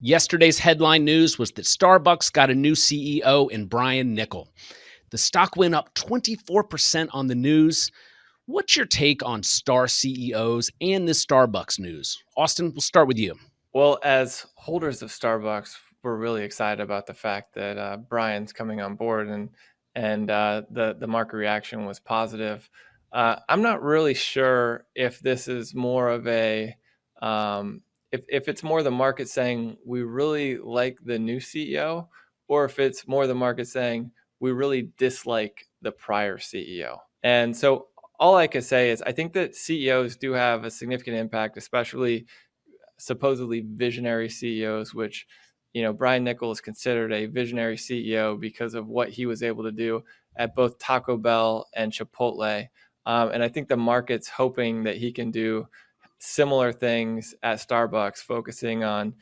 Yesterday's headline news was that Starbucks got a new CEO in Brian Niccol. The stock went up 24% on the news. What's your take on star CEOs and this Starbucks news? Austin, we'll start with you. Well, as holders of Starbucks, we're really excited about the fact that Brian's coming on board, and the market reaction was positive. I'm not really sure if this is more of a if it's more the market saying we really like the new CEO, or if it's more the market saying we really dislike the prior CEO. And so all I could say is I think that CEOs do have a significant impact, especially supposedly visionary CEOs, which, Brian Niccol is considered a visionary CEO because of what he was able to do at both Taco Bell and Chipotle. And I think the market's hoping that he can do similar things at Starbucks, focusing on,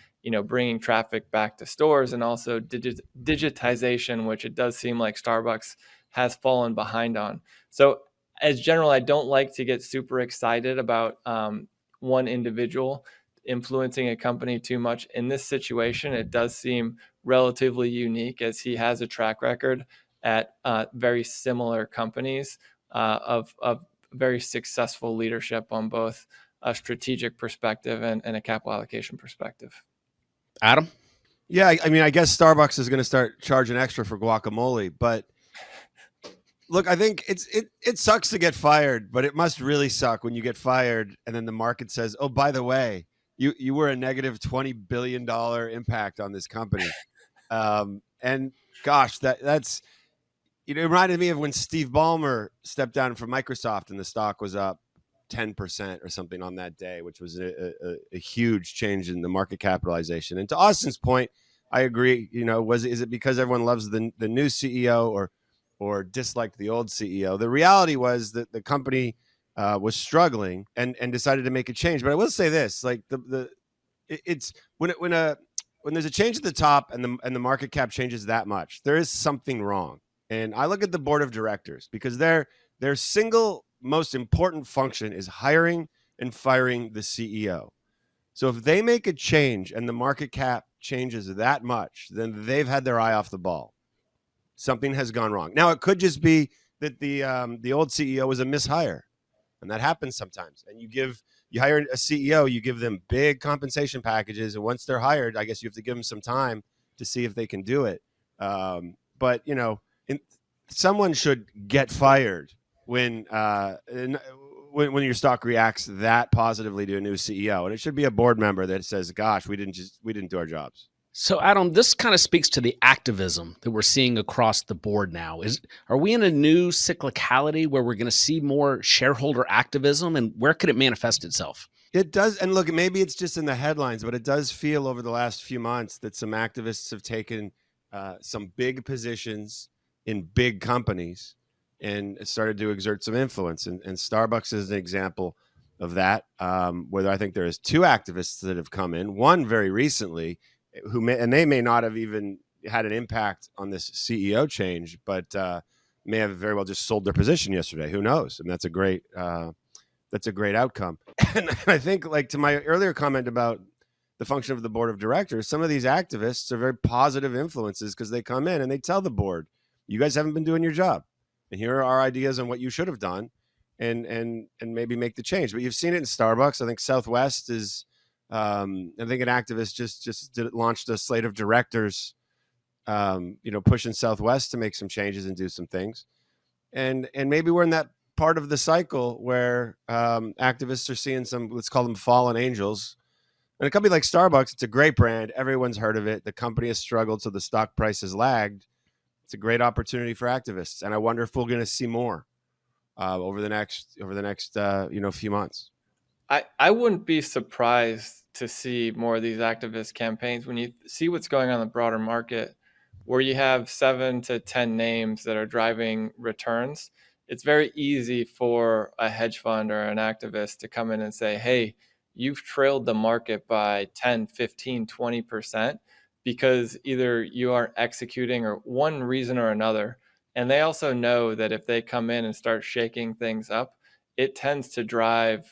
bringing traffic back to stores and also digitization, which it does seem like Starbucks has fallen behind on. So as general, I don't like to get super excited about one individual influencing a company too much. In this situation, it does seem relatively unique, as he has a track record at very similar companies of very successful leadership on both a strategic perspective and a capital allocation perspective. Adam? Yeah, I mean, I guess Starbucks is going to start charging extra for guacamole, but look, I think it sucks to get fired, but it must really suck when you get fired and then the market says, "Oh, by the way, you were a negative $20 billion impact on this company." And gosh, that's it reminded me of when Steve Ballmer stepped down from Microsoft and the stock was up 10% or something on that day, which was a huge change in the market capitalization. And to Austin's point, I agree. Is it because everyone loves the new CEO or disliked the old CEO? The reality was that the company was struggling and decided to make a change. But I will say this: like it's when there's a change at the top and the market cap changes that much, there is something wrong. And I look at the board of directors because their single most important function is hiring and firing the CEO. So if they make a change and the market cap changes that much, then they've had their eye off the ball. Something has gone wrong. Now, it could just be that the old CEO was a mishire, and that happens sometimes. And you hire a CEO, you give them big compensation packages, and once they're hired, I guess you have to give them some time to see if they can do it. But someone should get fired when your stock reacts that positively to a new CEO, and it should be a board member that says, "Gosh, we didn't do our jobs." So, Adam, this kind of speaks to the activism that we're seeing across the board now. Are we in a new cyclicality where we're going to see more shareholder activism, and where could it manifest itself? It does, and look, maybe it's just in the headlines, but it does feel over the last few months that some activists have taken some big positions in big companies and started to exert some influence. And Starbucks is an example of that, where I think there is two activists that have come in, one very recently, they may not have even had an impact on this CEO change, but may have very well just sold their position yesterday. Who knows? And that's a great outcome. And I think, like to my earlier comment about the function of the board of directors, some of these activists are very positive influences because they come in and they tell the board, "You guys haven't been doing your job, and here are our ideas on what you should have done," and maybe make the change. But you've seen it in Starbucks. I think Southwest is. I think an activist just launched a slate of directors, pushing Southwest to make some changes and do some things. And maybe we're in that part of the cycle where activists are seeing some, let's call them fallen angels. And a company like Starbucks, it's a great brand. Everyone's heard of it. The company has struggled, so the stock price has lagged. It's a great opportunity for activists. And I wonder if we're going to see more over the next few months. I wouldn't be surprised to see more of these activist campaigns when you see what's going on in the broader market, where you have 7 to 10 names that are driving returns. It's very easy for a hedge fund or an activist to come in and say, "Hey, you've trailed the market by 10, 15, 20% because either you aren't executing or one reason or another." And they also know that if they come in and start shaking things up, it tends to drive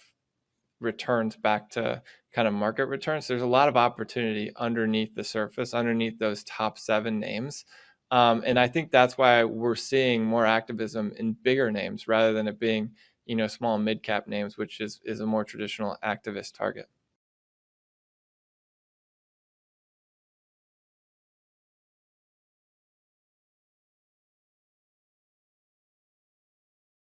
returns back to kind of market returns. There's a lot of opportunity underneath the surface, underneath those top 7 names. And I think that's why we're seeing more activism in bigger names rather than it being, small mid cap names, which is a more traditional activist target.